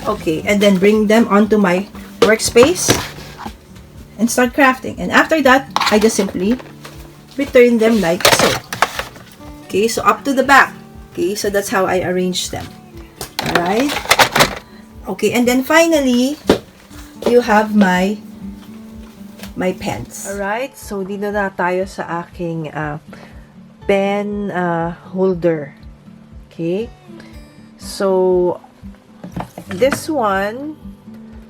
Okay, and then bring them onto my workspace and start crafting. And after that, I just simply return them like so. Okay, so up to the back. Okay, so that's how I arrange them. Alright. Okay, and then finally, you have my pens. Alright, so dito na tayo sa aking pen holder. Okay, so this one,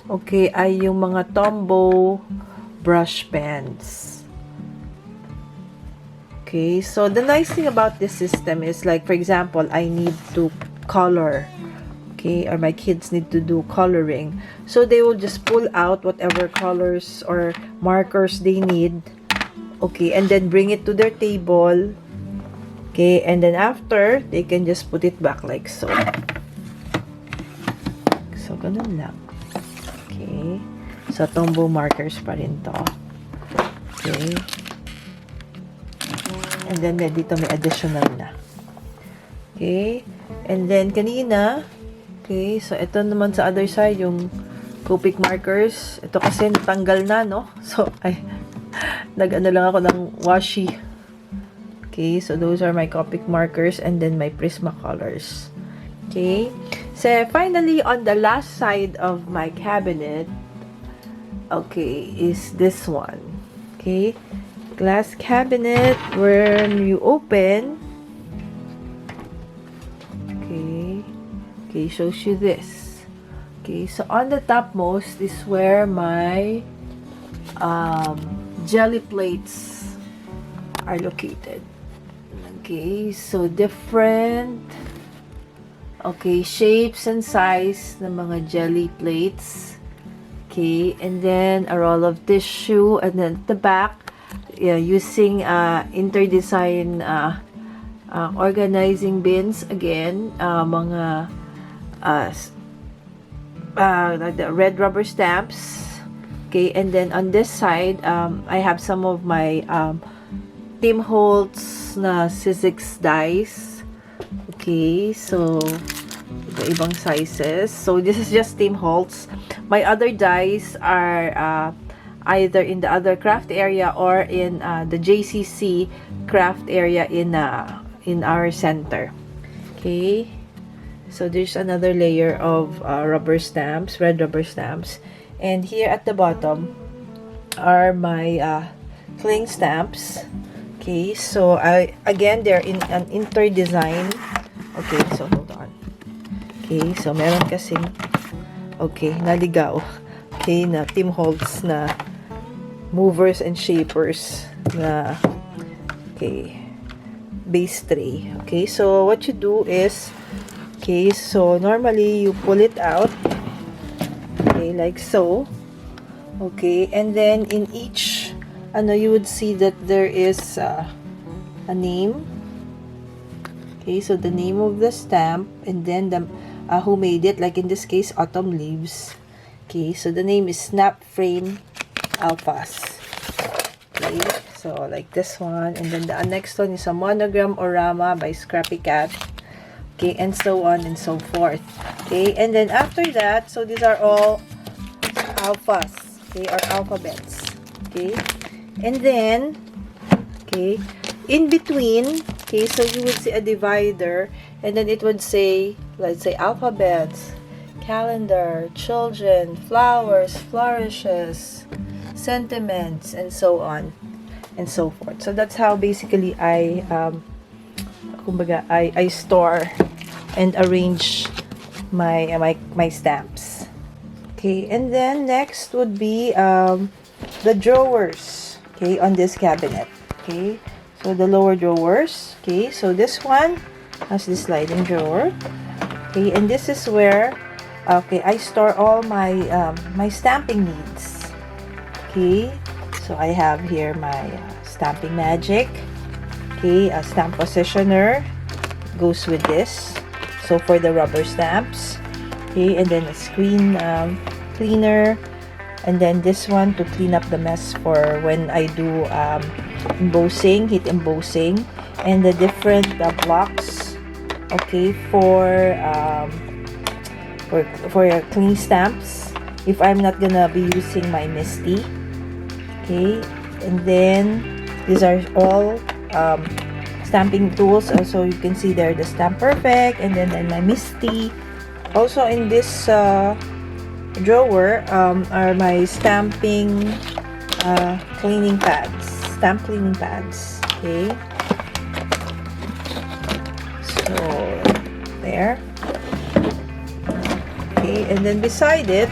okay, ay yung mga Tombow brush pens. Okay, so the nice thing about this system is, like, for example, I need to color, okay, or my kids need to do coloring, so they will just pull out whatever colors or markers they need, okay, and then bring it to their table, okay, and then after, they can just put it back like so. So, ganun lang. Okay, so Tombow markers pa rin to. Okay. And then, dito may additional na. Okay. And then, kanina, okay, so ito naman sa other side, yung Copic markers. Ito kasi natanggal na, no? So, nag-ano lang ako ng Washi. Okay, so those are my Copic markers and then my Prismacolors. Okay. So, finally, on the last side of my cabinet, okay, is this one. Okay. Glass cabinet, when you open, okay, shows you this. Okay, so on the topmost is where my jelly plates are located. Okay, so different, okay, shapes and size ng mga jelly plates. Okay, and then a roll of tissue, and then at the back, yeah, using interdesign organizing bins again, mga like the red rubber stamps. Okay, and then on this side, I have some of my Tim Holtz na Sizzix dies. Okay, so ibang sizes. So this is just Tim Holtz. My other dies are either in the other craft area or in the JCC craft area in our center. Okay, so there's another layer of rubber stamps, red rubber stamps, and here at the bottom are my cling stamps. Okay, so again, they're in an interdesign. Okay, so hold on. Okay, so meron kasing, okay, naligaw, okay, na Tim Holtz na movers and shapers na, okay, base tray. Okay, so what you do is, okay, so normally you pull it out, okay, like so. Okay, and then in each, you would see that there is a name. Okay, so the name of the stamp, and then the who made it, like in this case, Autumn Leaves. Okay, so the name is Snap Frame Alphas. Okay, so like this one, and then the next one is a monogram orama by Scrappy Cat. Okay, and so on and so forth. Okay, and then after that, so these are all alphas, okay, or alphabets. Okay, and then, okay, in between, okay, so you would see a divider, and then it would say, let's say, alphabets, calendar, children, flowers, flourishes, sentiments, and so on and so forth. So that's how basically I store and arrange my stamps. Okay, and then next would be the drawers, okay, on this cabinet. Okay, So the lower drawers. Okay, so this one has this sliding drawer. Okay, and this is where I store all my my stamping needs. Okay, so I have here my stamping magic. Okay, a stamp positioner goes with this. So for the rubber stamps. Okay, and then a screen cleaner, and then this one to clean up the mess for when I do embossing, heat embossing, and the different blocks. Okay, for clean stamps if I'm not gonna be using my Misty. Okay, and then these are all stamping tools. Also, you can see there the Stamp Perfect, and then my Misty. Also in this drawer are my stamping cleaning pads, stamp cleaning pads. Okay, so there. Okay, and then beside it,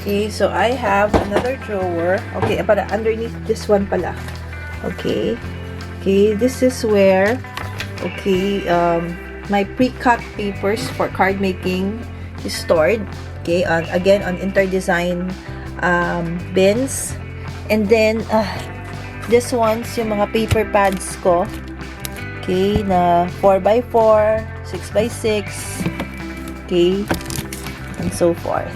okay, so I have another drawer. Okay, but underneath this one pala. Okay, this is where, okay, my pre-cut papers for card making is stored. Okay, again on interdesign bins. And then this one's yung mga paper pads ko. Okay, na 4x4, 6x6. Okay, and so forth.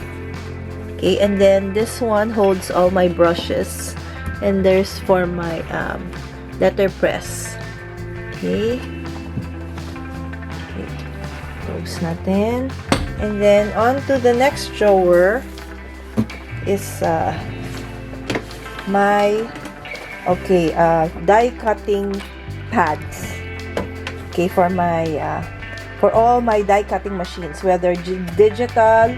Okay, and then this one holds all my brushes, and there's for my letterpress. Okay, close natin. And then on to the next drawer is my die cutting pads. Okay, for my for all my die cutting machines, whether digital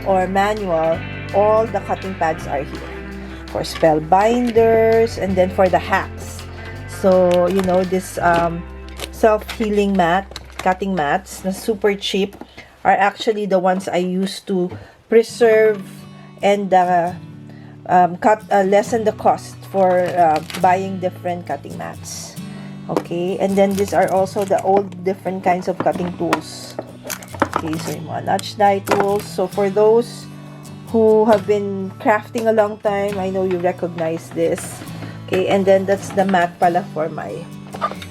or manual, all the cutting pads are here. For spell binders, and then for the hacks. So, you know, this self-healing cutting mats na super cheap are actually the ones I use to preserve and lessen the cost for buying different cutting mats. Okay, and then these are also the old different kinds of cutting tools. Okay, so yung mga notch die tools. So for those who have been crafting a long time, I know you recognize this. Okay, and then that's the mat pala for my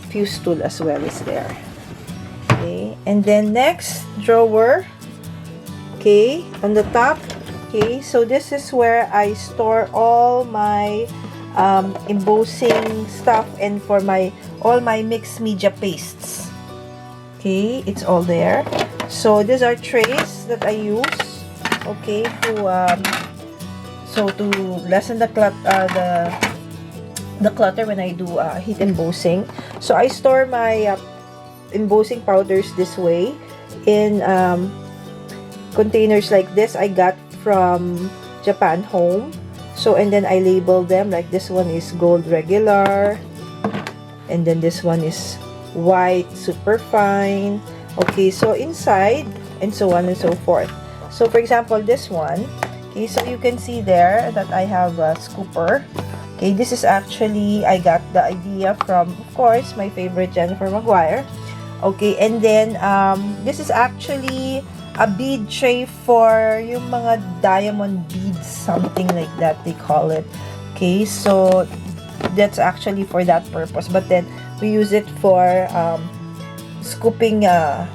fuse tool as well is there. Okay, and then next drawer. Okay, on the top. Okay, so this is where I store all my embossing stuff and for all my mixed media pastes. Okay, it's all there. So these are trays that I use. Okay, to lessen the clutter when I do heat embossing. So I store my embossing powders this way in containers like this. I got from Japan Home. So, and then I label them, like this one is gold regular, and then this one is white super fine. Okay, so inside, and so on and so forth. So for example, this one, okay, so you can see there that I have a scooper. Okay, this is actually, I got the idea from, of course, my favorite Jennifer Maguire. Okay, and then this is actually a bead tray for yung mga diamond beads, something like that they call it. Okay, so that's actually for that purpose, but then we use it for scooping what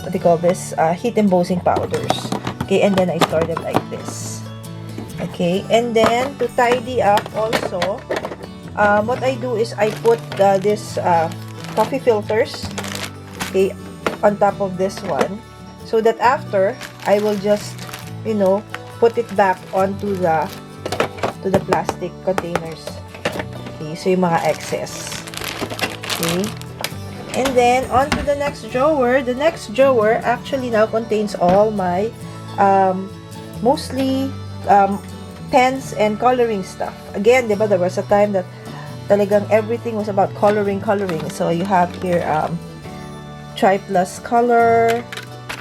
do you call this, heat embossing powders. Okay, and then I store them like this. Okay, and then to tidy up also, what I do is I put this coffee filters, okay, on top of this one, so that after I will just, you know, put it back onto the plastic containers. Okay, so yung mga excess. Okay, and then on to the next drawer. The next drawer actually now contains all my mostly pens and coloring stuff. Again, diba, there was a time that talagang everything was about coloring. So you have here Tri Plus Color,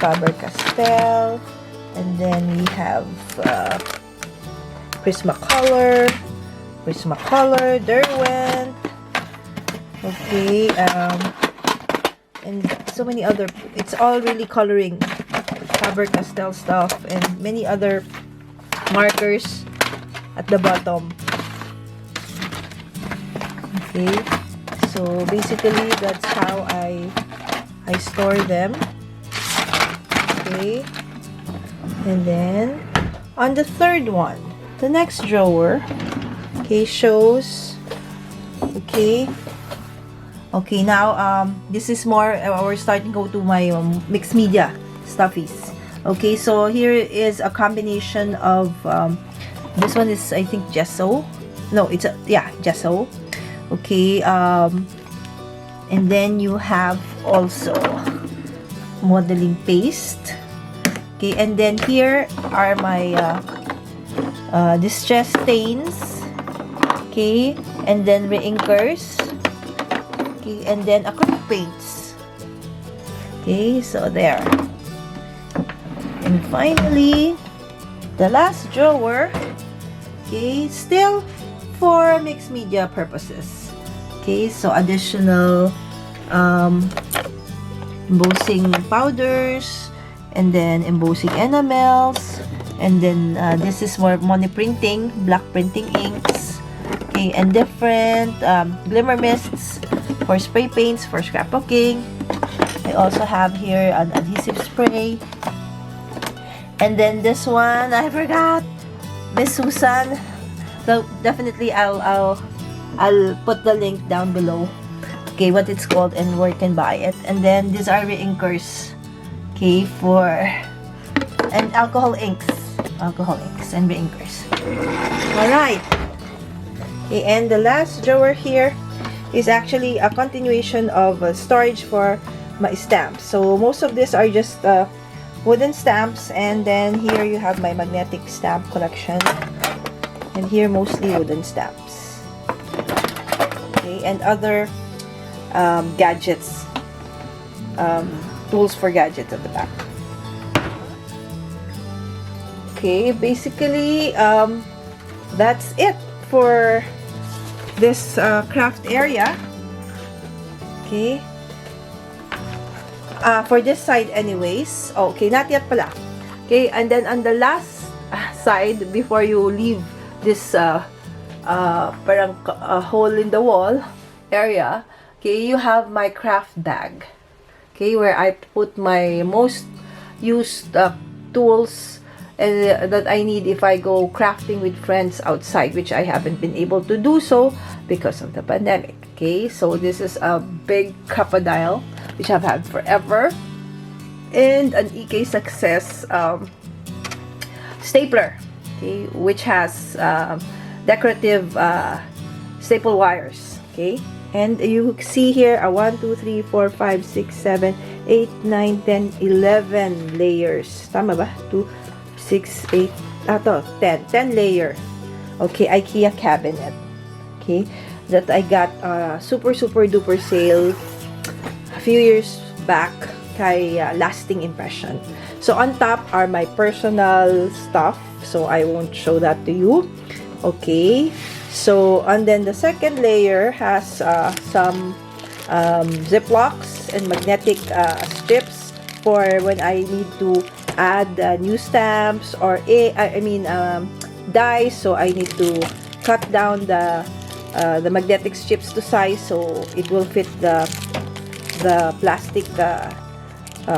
Faber-Castell, and then we have Prismacolor, Derwent, Okay, and so many other, it's all really coloring, Faber-Castell stuff, and many other markers at the bottom. Okay, so basically that's how I store them. Okay, and then on the third one, the next drawer, okay, shows, okay, now this is more, we're starting to go to my mixed media stuffies. Okay, so here is a combination of this one is, I think, gesso. No, it's gesso. Okay, and then you have also modeling paste. Okay, and then here are my distress stains. Okay, and then reinkers. Okay, and then acrylic paints. Okay, so there. And finally, the last drawer, okay, still for mixed media purposes. Okay, so additional embossing powders, and then embossing enamels, and then this is more money printing, black printing inks, okay, and different glimmer mists for spray paints for scrapbooking. I also have here an adhesive spray. And then this one, I forgot, Miss Susan. So definitely I'll put the link down below. Okay, what it's called and where you can buy it. And then these are reinkers. Okay, for and alcohol inks and reinkers. All right. Okay, and the last drawer here is actually a continuation of storage for my stamps. So most of these are just wooden stamps, and then here you have my magnetic stamp collection, and here mostly wooden stamps. Okay, and other gadgets, tools for gadgets at the back. Okay, basically that's it for this craft area. Okay, for this side anyways. Okay, not yet pala. Okay, and then on the last side, before you leave this parang hole in the wall area, okay, you have my craft bag. Okay, where I put my most used tools that I need if I go crafting with friends outside, which I haven't been able to do so because of the pandemic. Okay, so this is a big crocodile which I've had forever, and an IKEA Success stapler, okay, which has decorative staple wires. Okay, and you see here a 1, 2, 3, 4, 5, 6, 7, 8, 9, 10, 11 layers. Tama ba? 2, 6, 8, 10 layer. Okay, IKEA cabinet. Okay, that I got super duper sale a few years back kay lasting impression. So on top are my personal stuff, so I won't show that to you. Okay, so and then the second layer has some ziplocs and magnetic strips for when I need to add new stamps or dies, so I need to cut down the magnetic strips to size so it will fit the plastic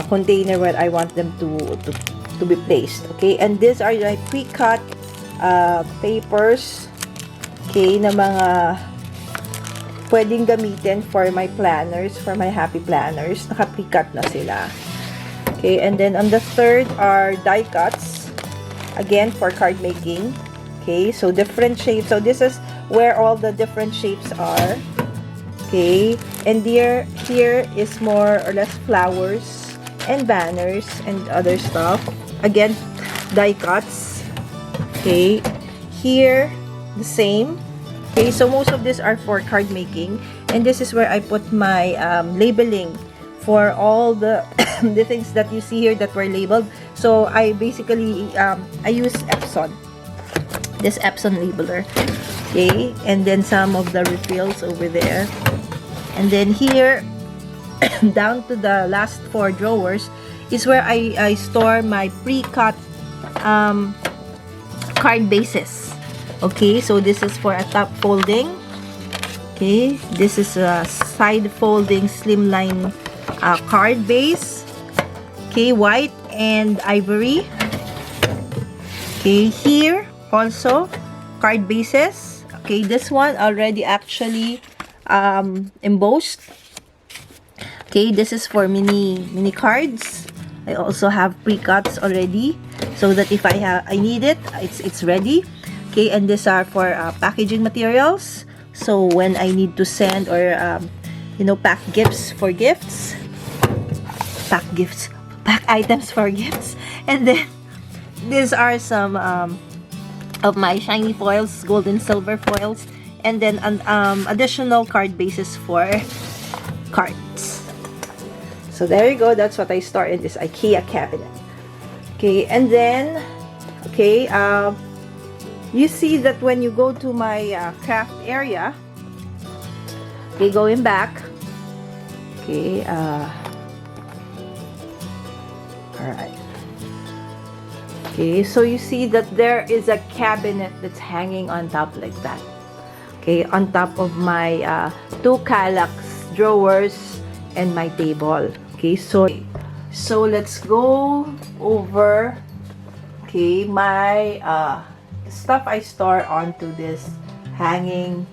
container where I want them to be placed. Okay, and these are my pre-cut papers, okay, na mga pwedeng gamitin for my planners, for my happy planners. Naka-pre-cut na sila. Okay, and then on the third are die cuts, again for card making. Okay, so different shapes. So this is where all the different shapes are. Okay, and here is more or less flowers and banners and other stuff. Again, die cuts. Okay, here the same. Okay, so most of these are for card making, and this is where I put my labeling for all the the things that you see here that were labeled. So I basically I use Epson, this Epson labeler. Okay, and then some of the refills over there. And then here, down to the last 4 drawers, is where I store my pre-cut card bases. Okay, so this is for a top folding. Okay, this is a side folding slimline card base. Okay, white and ivory. Okay, here also card bases. Okay, this one already actually embossed. Okay, this is for mini cards. I also have pre-cuts already, so that if I need it, it's ready. Okay, and these are for packaging materials. So when I need to send or pack gifts for gifts, pack items for gifts. And then these are some of my shiny foils, gold and silver foils, and then additional card bases for cards. So there you go. That's what I store in this IKEA cabinet. Okay, and then you see that when you go to my craft area, okay, going back, okay, alright, okay, so you see that there is a cabinet that's hanging on top like that, okay, on top of my 2 Kallax drawers and my table. Okay, so let's go over, okay, my stuff I store onto this hanging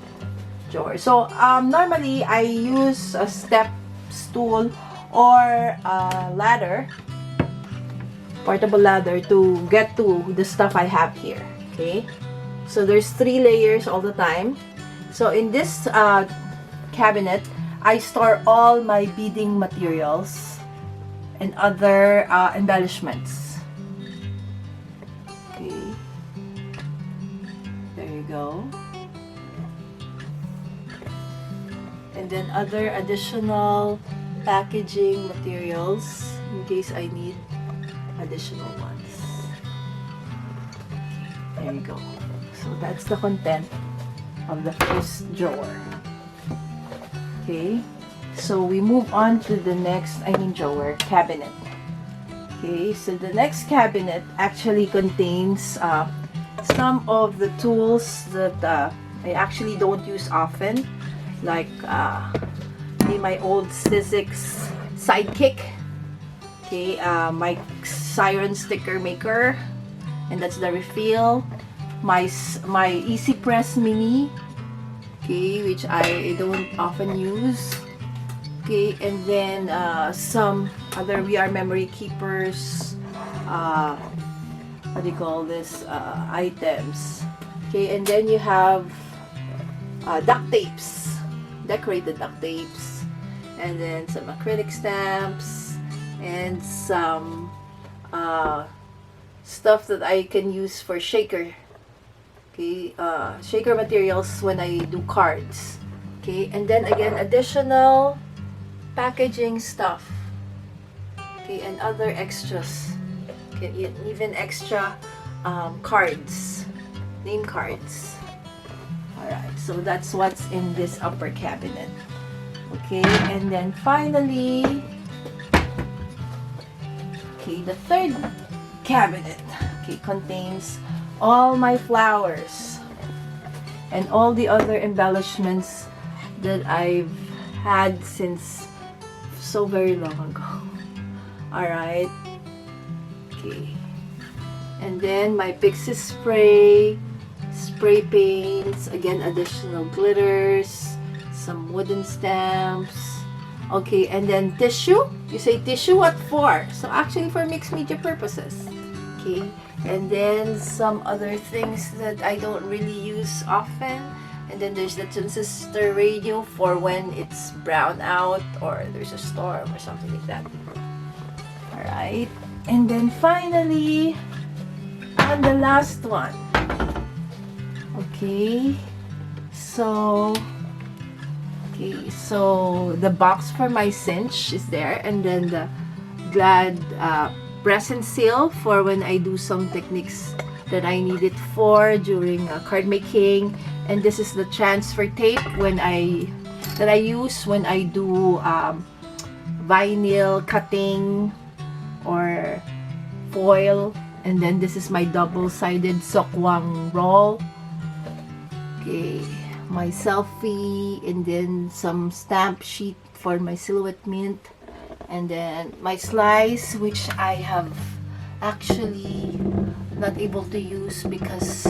drawer. So normally I use a step stool or a ladder, portable ladder, to get to the stuff I have here. Okay, so there's 3 layers all the time. So in this cabinet, I store all my beading materials and other embellishments. Okay, there you go. And then other additional packaging materials in case I need additional ones. There you go. So that's the content of the first drawer. Okay, so we move on to the next, drawer, cabinet. Okay, so the next cabinet actually contains some of the tools that I actually don't use often, like my old Sizzix Sidekick, okay, my siren sticker maker, and that's the refill, my Easy Press Mini, okay, which I don't often use. Okay, and then some other VR memory keepers, what do you call this, items. Okay, and then you have duct tapes, decorated duct tapes, and then some acrylic stamps, and some stuff that I can use for shaker. Okay, shaker materials when I do cards. Okay, and then again additional packaging stuff. Okay, and other extras. Okay, even extra cards, name cards. Alright, so that's what's in this upper cabinet. Okay, and then finally, okay, the third cabinet, okay, contains all my flowers and all the other embellishments that I've had since so very long ago. Alright, okay, and then my pixie spray paints, again additional glitters, some wooden stamps. Okay, and then tissue. You say tissue, what for? So actually for mixed media purposes. Okay, and then some other things that I don't really use often. And then there's the transistor radio for when it's brown out or there's a storm or something like that. Alright, and then finally, on the last one. Okay, so the box for my cinch is there, and then the Glad present seal for when I do some techniques that I need it for during card making. And this is the transfer tape when I that I use when I do vinyl cutting or foil. And then this is my double-sided sokwang roll. Okay, my selfie, and then some stamp sheet for my silhouette mint, and then my slice, which I have actually not able to use because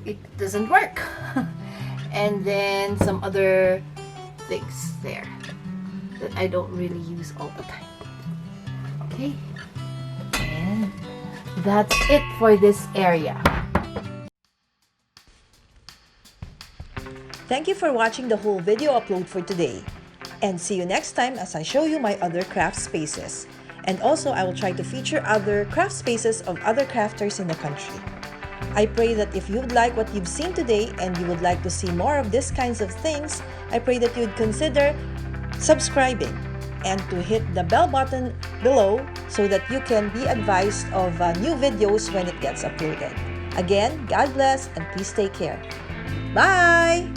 it doesn't work. And then some other things there that I don't really use all the time. Okay, and that's it for this area. Thank you for watching the whole video upload for today. And see you next time as I show you my other craft spaces. And also I will try to feature other craft spaces of other crafters in the country. I pray that if you would like what you've seen today and you would like to see more of these kinds of things, I pray that you would consider subscribing and to hit the bell button below so that you can be advised of new videos when it gets uploaded. Again, God bless and please take care. Bye!